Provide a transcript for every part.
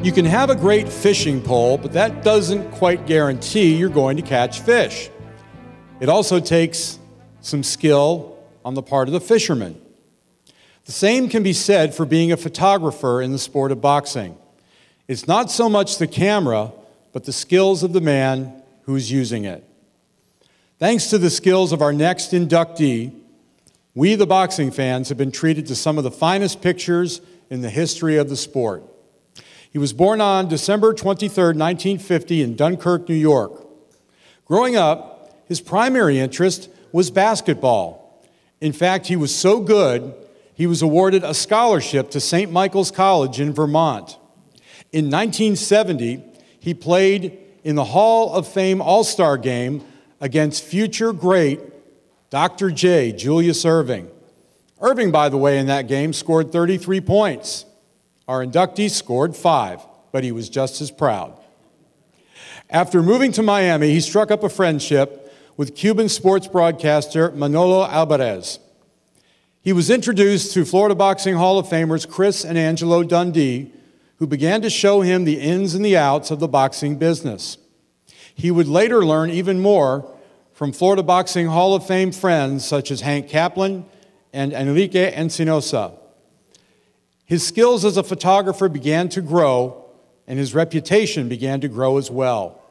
You can have a great fishing pole, but that doesn't quite guarantee you're going to catch fish. It also takes some skill on the part of the fisherman. The same can be said for being a photographer in the sport of boxing. It's not so much the camera, but the skills of the man who's using it. Thanks to the skills of our next inductee, we, the boxing fans, have been treated to some of the finest pictures in the history of the sport. He was born on December 23, 1950 in Dunkirk, New York. Growing up, his primary interest was basketball. In fact, he was so good, he was awarded a scholarship to St. Michael's College in Vermont. In 1970, he played in the Hall of Fame All-Star game against future great Dr. J, Julius Erving. Erving, by the way, in that game scored 33 points. Our inductee scored 5, but he was just as proud. After moving to Miami, he struck up a friendship with Cuban sports broadcaster Manolo Alvarez. He was introduced to Florida Boxing Hall of Famers Chris and Angelo Dundee, who began to show him the ins and the outs of the boxing business. He would later learn even more from Florida Boxing Hall of Fame friends such as Hank Kaplan and Enrique Encinosa. His skills as a photographer began to grow, and his reputation began to grow as well.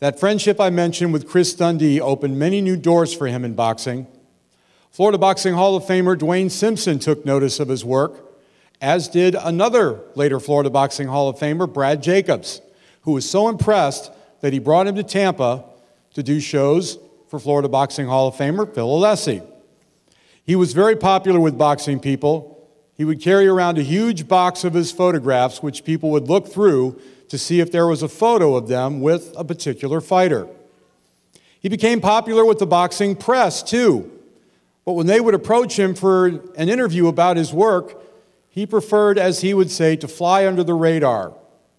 That friendship I mentioned with Chris Dundee opened many new doors for him in boxing. Florida Boxing Hall of Famer Dwayne Simpson took notice of his work, as did another later Florida Boxing Hall of Famer, Brad Jacobs, who was so impressed that he brought him to Tampa to do shows for Florida Boxing Hall of Famer Phil Alessi. He was very popular with boxing people. He would carry around a huge box of his photographs, which people would look through to see if there was a photo of them with a particular fighter. He became popular with the boxing press, too. But when they would approach him for an interview about his work, he preferred, as he would say, to fly under the radar,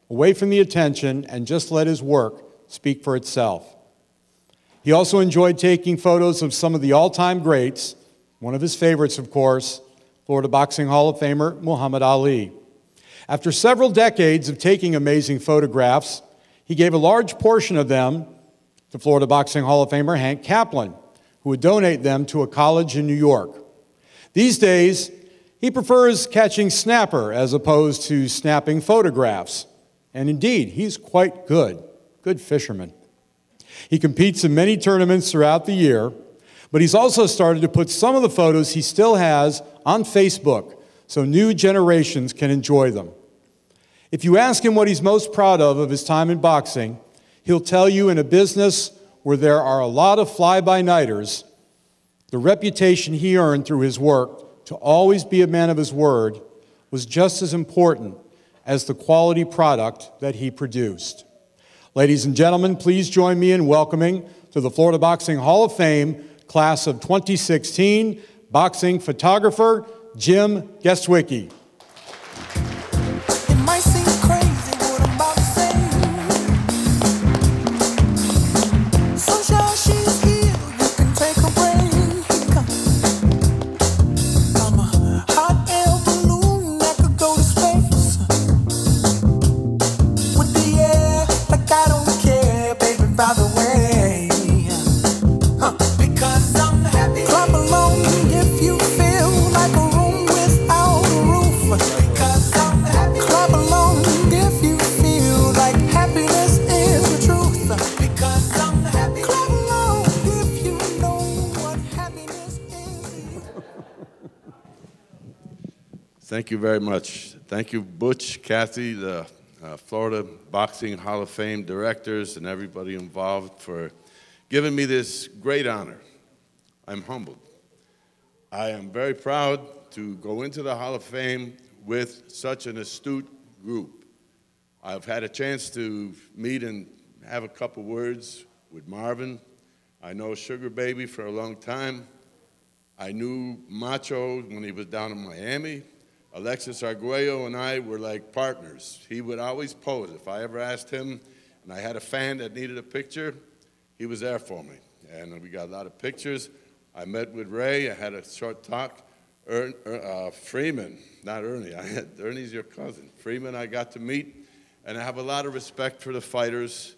away from the attention, and just let his work speak for itself. He also enjoyed taking photos of some of the all-time greats, one of his favorites, of course, Florida Boxing Hall of Famer Muhammad Ali. After several decades of taking amazing photographs, he gave a large portion of them to Florida Boxing Hall of Famer Hank Kaplan, who would donate them to a college in New York. These days, he prefers catching snapper as opposed to snapping photographs. And indeed, he's quite good fisherman. He competes in many tournaments throughout the year, but he's also started to put some of the photos he still has on Facebook so new generations can enjoy them. If you ask him what he's most proud of his time in boxing, he'll tell you in a business where there are a lot of fly-by-nighters, the reputation he earned through his work to always be a man of his word was just as important as the quality product that he produced. Ladies and gentlemen, please join me in welcoming to the Florida Boxing Hall of Fame class of 2016 boxing photographer Jim Gestwicki. It might seem crazy what I'm about to say. Sunshine, she's here, you can take a break. I'm a hot air balloon that could go to space. With the air, like I don't care, baby, by the way. Because I'm happy. Clap along if you feel like a room without a roof. Because I'm happy. Clap along if you feel like happiness is the truth. Because I'm happy. Clap along if you know what happiness is. Thank you very much. Thank you, Butch, Kathy, the Florida Boxing Hall of Fame directors, and everybody involved for giving me this great honor. I'm humbled. I am very proud to go into the Hall of Fame with such an astute group. I've had a chance to meet and have a couple words with Marvin. I know Sugar Baby for a long time. I knew Macho when he was down in Miami. Alexis Arguello and I were like partners. He would always pose. If I ever asked him and I had a fan that needed a picture, he was there for me. And we got a lot of pictures. I met with Ray. I had a short talk. Freeman, not Ernie. Ernie's your cousin. Freeman I got to meet. and I have a lot of respect for the fighters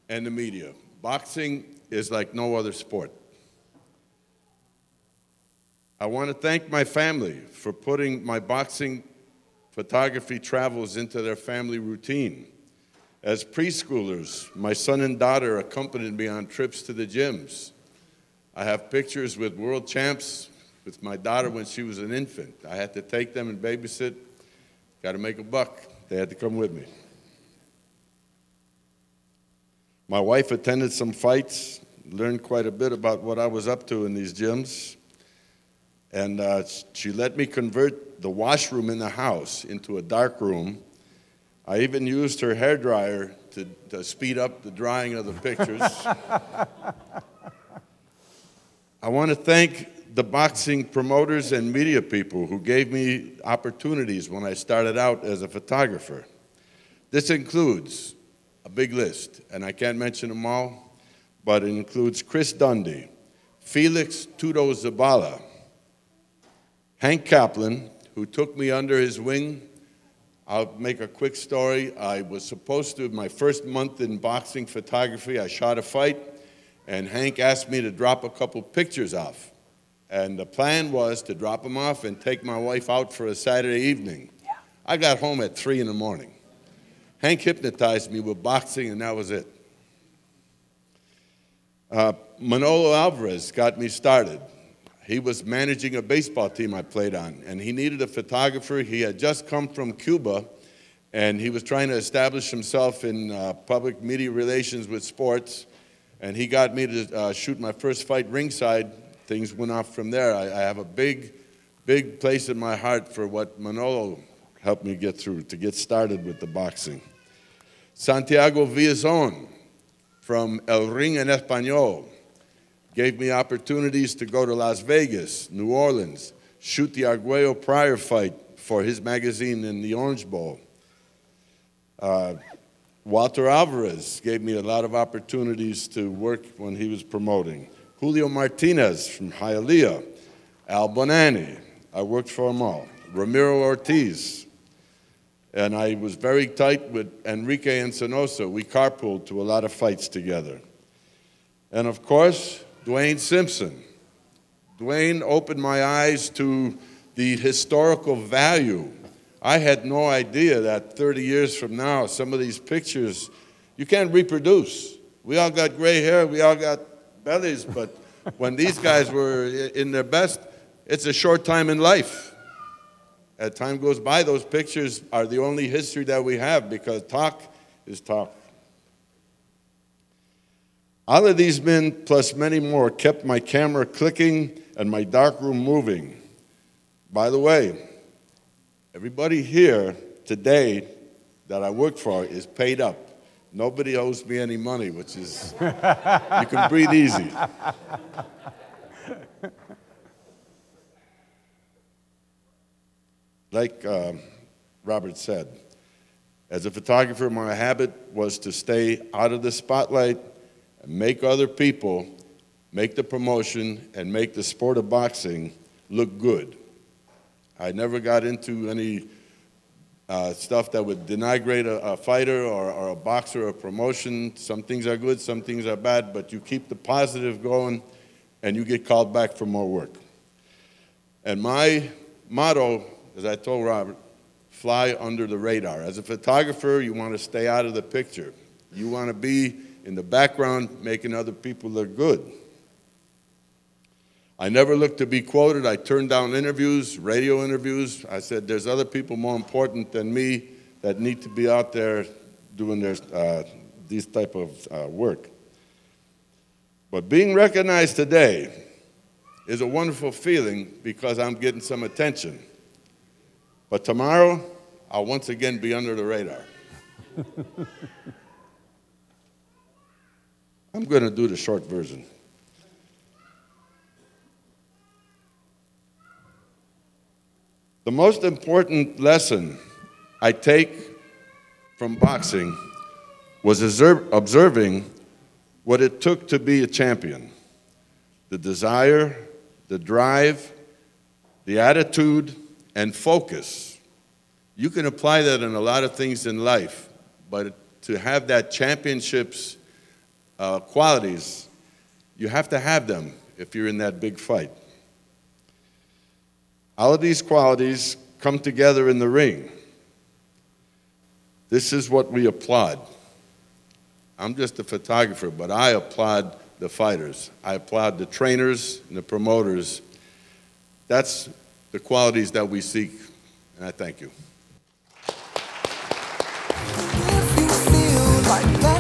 and the media. Boxing is like no other sport. I want to thank my family for putting my boxing photography travels into their family routine. As preschoolers, my son and daughter accompanied me on trips to the gyms. I have pictures with world champs with my daughter when she was an infant. I had to take them and babysit. Got to make a buck. They had to come with me. My wife attended some fights, learned quite a bit about what I was up to in these gyms. And she let me convert the washroom in the house into a dark room. I even used her hairdryer to speed up the drying of the pictures. I want to thank the boxing promoters and media people who gave me opportunities when I started out as a photographer. This includes a big list, and I can't mention them all, but it includes Chris Dundee, Felix Tudo Zabala, Hank Kaplan, who took me under his wing. I'll make a quick story. I was supposed to, my first month in boxing photography, I shot a fight, and Hank asked me to drop a couple pictures off. And the plan was to drop them off and take my wife out for a Saturday evening. Yeah. I got home at 3 in the morning. Hank hypnotized me with boxing, and that was it. Manolo Alvarez got me started. He was managing a baseball team I played on, and he needed a photographer. He had just come from Cuba, and he was trying to establish himself in public media relations with sports, and he got me to shoot my first fight ringside. Things went off from there. I have a big, big place in my heart for what Manolo helped me get through, to get started with the boxing. Santiago Villazon from El Ring en Español gave me opportunities to go to Las Vegas, New Orleans, shoot the Arguello Pryor fight for his magazine in the Orange Bowl. Walter Alvarez gave me a lot of opportunities to work when he was promoting. Julio Martinez from Hialeah, Al Bonani, I worked for them all. Ramiro Ortiz, and I was very tight with Enrique Encinosa. We carpooled to a lot of fights together. And of course, Dwayne Simpson. Dwayne opened my eyes to the historical value. I had no idea that 30 years from now, some of these pictures, you can't reproduce. We all got gray hair, we all got bellies, but when these guys were in their best, it's a short time in life. As time goes by, those pictures are the only history that we have, because talk is talk. All of these men, plus many more, kept my camera clicking and my darkroom moving. By the way, everybody here today that I work for is paid up. Nobody owes me any money, which is, you can breathe easy. Like Robert said, as a photographer, my habit was to stay out of the spotlight and make other people make the promotion and make the sport of boxing look good. I never got into any stuff that would denigrate a fighter or a boxer or a promotion. Some things are good, some things are bad, but you keep the positive going and you get called back for more work. And my motto, as I told Robert, fly under the radar. As a photographer, you want to stay out of the picture. You want to be in the background making other people look good. I never looked to be quoted. I turned down interviews, radio interviews. I said, there's other people more important than me that need to be out there doing these type of work. But being recognized today is a wonderful feeling because I'm getting some attention. But tomorrow, I'll once again be under the radar. I'm going to do the short version. The most important lesson I take from boxing was observing what it took to be a champion. The desire, the drive, the attitude, and focus. You can apply that in a lot of things in life, but to have that championship's qualities, you have to have them if you're in that big fight. All of these qualities come together in the ring. This is what we applaud. I'm just a photographer, but I applaud the fighters. I applaud the trainers and the promoters. That's the qualities that we seek, and I thank you. If you feel like that.